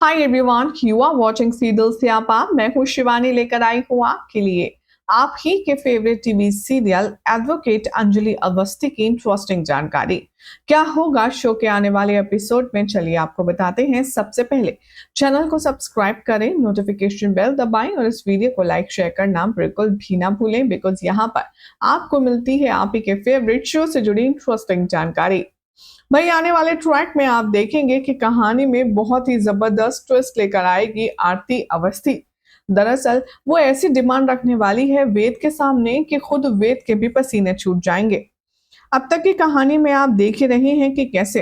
Hi everyone, you are watching serial Syaapa. मैं हूँ शिवानी, लेकर आई हूँ आपके लिए आप ही के favourite TV serial advocate Anjali Awasthi की इंटरेस्टिंग जानकारी। क्या होगा शो के आने वाले एपिसोड में, चलिए आपको बताते हैं। सबसे पहले चैनल को सब्सक्राइब करें, नोटिफिकेशन बेल दबाएं और इस वीडियो को लाइक शेयर करना बिल्कुल भी ना भूलें, बिकॉज यहाँ पर आपको मिलती है आप ही के फेवरेट शो से जुड़ी इंटरेस्टिंग जानकारी। भाई आने वाले ट्रैक में आप देखेंगे कि कहानी में बहुत ही जबरदस्त ट्विस्ट लेकर आएगी आरती अवस्थी। दरअसल वो ऐसी डिमांड रखने वाली है वेद के सामने कि खुद वेद के भी पसीने छूट जाएंगे। अब तक की कहानी में आप देख ही रहे हैं कि कैसे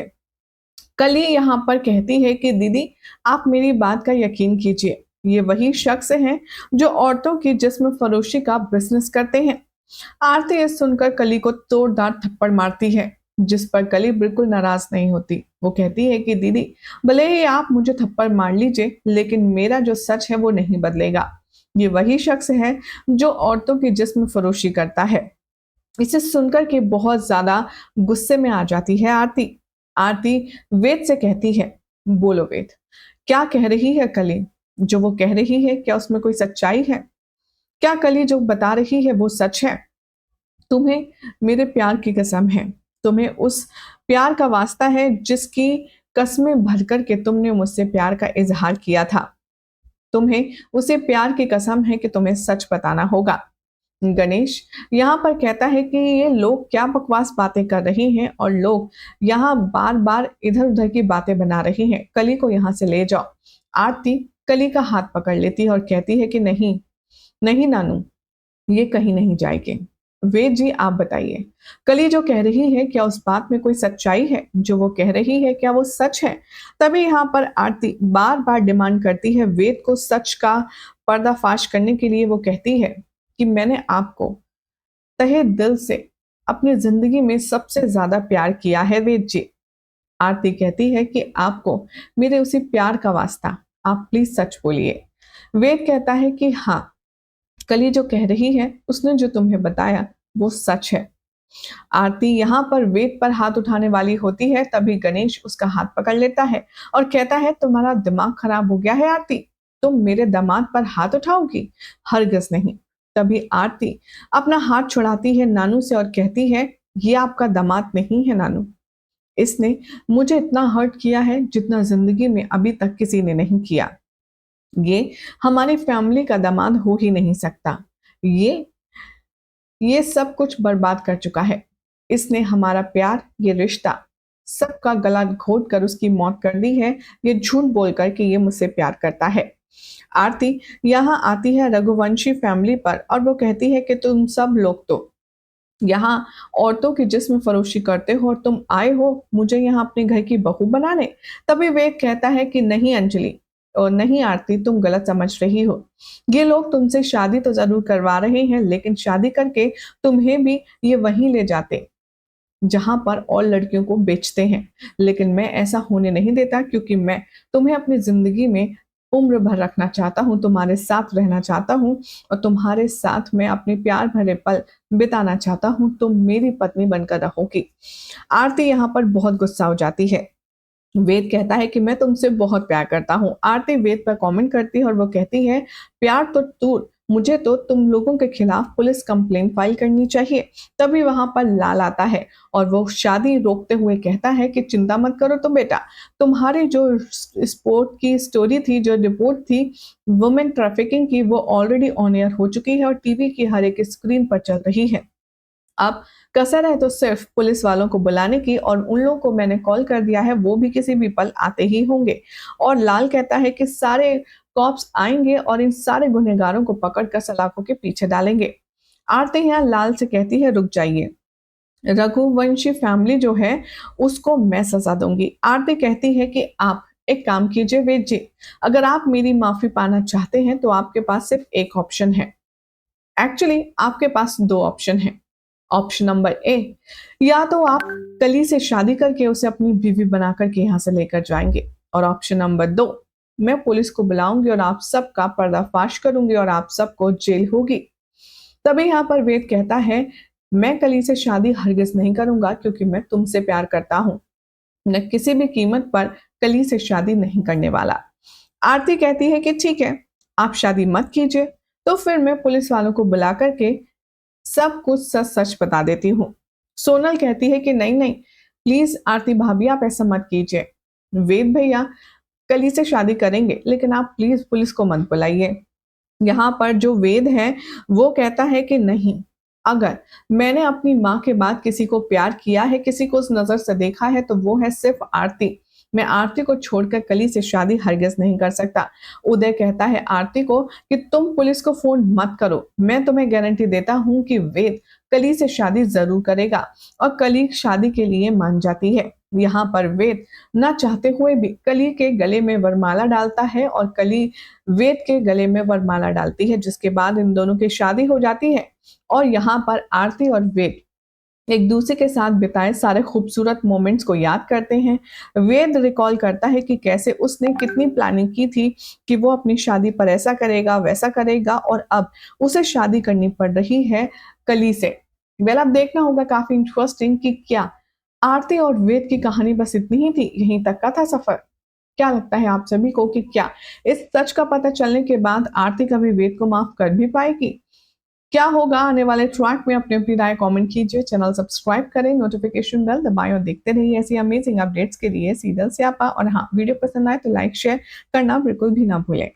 कली यहाँ पर कहती है कि दीदी आप मेरी बात का यकीन कीजिए, ये वही शख्स हैं जो औरतों की जिस्म फरोशी का बिजनेस करते हैं। आरती ये सुनकर कली को तोड़दार थप्पड़ मारती है, जिस पर कली बिल्कुल नाराज नहीं होती। वो कहती है कि दीदी भले ही आप मुझे थप्पड़ मार लीजिए, लेकिन मेरा जो सच है वो नहीं बदलेगा। ये वही शख्स है जो औरतों की जिस्म फरोशी करता है। इसे सुनकर के बहुत ज्यादा गुस्से में आ जाती है आरती। आरती वेद से कहती है, बोलो वेद, क्या कह रही है कली? जो वो कह रही है क्या उसमें कोई सच्चाई है? क्या कली जो बता रही है वो सच है? तुम्हें मेरे प्यार की कसम है, तुम्हें उस प्यार का वास्ता है जिसकी कस्में भर कर के तुमने मुझसे प्यार का इजहार किया था। तुम्हें उसे प्यार की कसम है कि तुम्हें सच बताना होगा। गणेश यहाँ पर कहता है कि ये लोग क्या बकवास बातें कर रही हैं और लोग यहाँ बार बार इधर उधर की बातें बना रही हैं, कली को यहाँ से ले जाओ। आरती कली का हाथ पकड़ लेती है और कहती है कि नहीं नहीं नानू, ये कहीं नहीं जाएगी। वेद जी आप बताइए, कली जो कह रही है क्या उस बात में कोई सच्चाई है? जो वो कह रही है क्या वो सच है? तभी यहाँ पर आरती बार बार डिमांड करती है वेद को सच का पर्दाफाश करने के लिए। वो कहती है कि मैंने आपको तहे दिल से अपनी जिंदगी में सबसे ज्यादा प्यार किया है वेद जी। आरती कहती है कि आपको मेरे उसी प्यार का वास्ता, आप प्लीज सच बोलिए। वेद कहता है कि हाँ, कली जो कह रही है उसने जो तुम्हें बताया वो सच है। आरती यहाँ पर वेद पर हाथ उठाने वाली होती है, तभी गणेश उसका हाथ पकड़ लेता है और कहता है तुम्हारा दिमाग खराब हो गया है आरती, तुम मेरे दामाद पर हाथ उठाओगी? हरगिज नहीं। तभी आरती अपना हाथ छुड़ाती है नानू से और कहती है ये आपका दामाद नहीं है नानू, इसने मुझे इतना हर्ट किया है जितना जिंदगी में अभी तक किसी ने नहीं किया। ये हमारी फैमिली का दामाद हो ही नहीं सकता। ये ये सब कुछ बर्बाद कर चुका है। इसने हमारा प्यार, ये रिश्ता सबका गला घोट कर उसकी मौत कर दी है। ये झूठ बोलकर कि ये मुझसे प्यार करता है। आरती यहाँ आती है रघुवंशी फैमिली पर और वो कहती है कि तुम सब लोग तो यहाँ औरतों की जिस्म फरोशी करते हो और तुम आए हो मुझे यहाँ अपने घर की बहू बनाने। तभी वेद कहता है कि नहीं अंजलि और नहीं आरती, तुम गलत समझ रही हो। ये लोग तुमसे शादी तो जरूर करवा रहे हैं, लेकिन शादी करके तुम्हें भी ये वहीं ले जाते जहां पर और लड़कियों को बेचते हैं। लेकिन मैं ऐसा होने नहीं देता, क्योंकि मैं तुम्हें अपनी जिंदगी में उम्र भर रखना चाहता हूँ, तुम्हारे साथ रहना चाहता हूँ और तुम्हारे साथ मैं अपने प्यार भरे पल बिताना चाहता हूँ। तुम मेरी पत्नी बनकर रहोगी। आरती यहाँ पर बहुत गुस्सा हो जाती है। वेद कहता है कि मैं तुमसे बहुत प्यार करता हूँ। आरती वेद पर कमेंट करती है और वो कहती है प्यार तो दूर, मुझे तो तुम लोगों के खिलाफ पुलिस कंप्लेंट फाइल करनी चाहिए। तभी वहां पर लाल आता है और वो शादी रोकते हुए कहता है कि चिंता मत करो तो बेटा, तुम्हारी जो स्पोर्ट की स्टोरी थी, जो रिपोर्ट थी वुमेन ट्रैफिकिंग की, वो ऑलरेडी ऑन एयर हो चुकी है और टीवी की हर एक स्क्रीन पर चल रही है। अब कसर है तो सिर्फ पुलिस वालों को बुलाने की, और उन लोगों को मैंने कॉल कर दिया है, वो भी किसी भी पल आते ही होंगे। और लाल कहता है कि सारे कॉप्स आएंगे और इन सारे गुनहगारों को पकड़कर सलाखों के पीछे डालेंगे। आरती यहाँ लाल से कहती है रुक जाइए, रघुवंशी फैमिली जो है उसको मैं सजा दूंगी। आरती कहती है कि आप एक काम कीजिए वेद जी, अगर आप मेरी माफी पाना चाहते हैं तो आपके पास सिर्फ एक ऑप्शन है। एक्चुअली आपके पास दो ऑप्शन है। ऑप्शन नंबर ए, या तो आप कली से शादी करके उसे अपनी बीवी बना करके यहाँ से लेकर जाएंगे, और ऑप्शन नंबर दो, मैं पुलिस को बुलाऊंगी और आप सबका पर्दाफाश करूंगी और आप सबको जेल होगी। तभी यहाँ पर वेद कहता है मैं कली से शादी हरगिज नहीं करूंगा, क्योंकि मैं तुमसे प्यार करता हूं। मैं किसी भी कीमत पर कली से शादी नहीं करने वाला। आरती कहती है कि ठीक है, आप शादी मत कीजिए, तो फिर मैं पुलिस वालों को बुला करके सब कुछ सच सच बता देती हूँ। सोनल कहती है कि नहीं नहीं, प्लीज आरती भाभी आप ऐसा मत कीजिए। वेद भैया कल ही से शादी करेंगे, लेकिन आप प्लीज पुलिस को मत बुलाइए। यहाँ पर जो वेद है वो कहता है कि नहीं, अगर मैंने अपनी माँ के बाद किसी को प्यार किया है, किसी को उस नजर से देखा है, तो वो है सिर्फ आरती। मैं आरती को छोड़कर कली से शादी हरगिज नहीं कर सकता। उदय कहता है आरती को कि तुम पुलिस को फोन मत करो, मैं तुम्हें गारंटी देता हूँ कि वेद कली से शादी जरूर करेगा और कली शादी के लिए मान जाती है। यहाँ पर वेद ना चाहते हुए भी कली के गले में वरमाला डालता है और कली वेद के गले में वरमाला डालती है, जिसके बाद इन दोनों की शादी हो जाती है। और यहाँ पर आरती और वेद एक दूसरे के साथ बिताए सारे खूबसूरत मोमेंट्स को याद करते हैं। वेद रिकॉल करता है कि कैसे उसने कितनी प्लानिंग की थी कि वो अपनी शादी पर ऐसा करेगा वैसा करेगा, और अब उसे शादी करनी पड़ रही है कली से। वेल, अब देखना होगा काफी इंटरेस्टिंग कि क्या आरती और वेद की कहानी बस इतनी ही थी, यहीं तक का था सफर। क्या लगता है आप सभी को कि क्या इस सच का पता चलने के बाद आरती कभी वेद को माफ कर भी पाएगी? क्या होगा आने वाले ट्रैक में? अपनी अपनी राय कमेंट कीजिए, चैनल सब्सक्राइब करें, नोटिफिकेशन बेल दबाएं और देखते रहिए ऐसी अमेजिंग अपडेट्स के लिए सीरियल स्यापा। और हाँ, वीडियो पसंद आए तो लाइक शेयर करना बिल्कुल भी ना भूलें।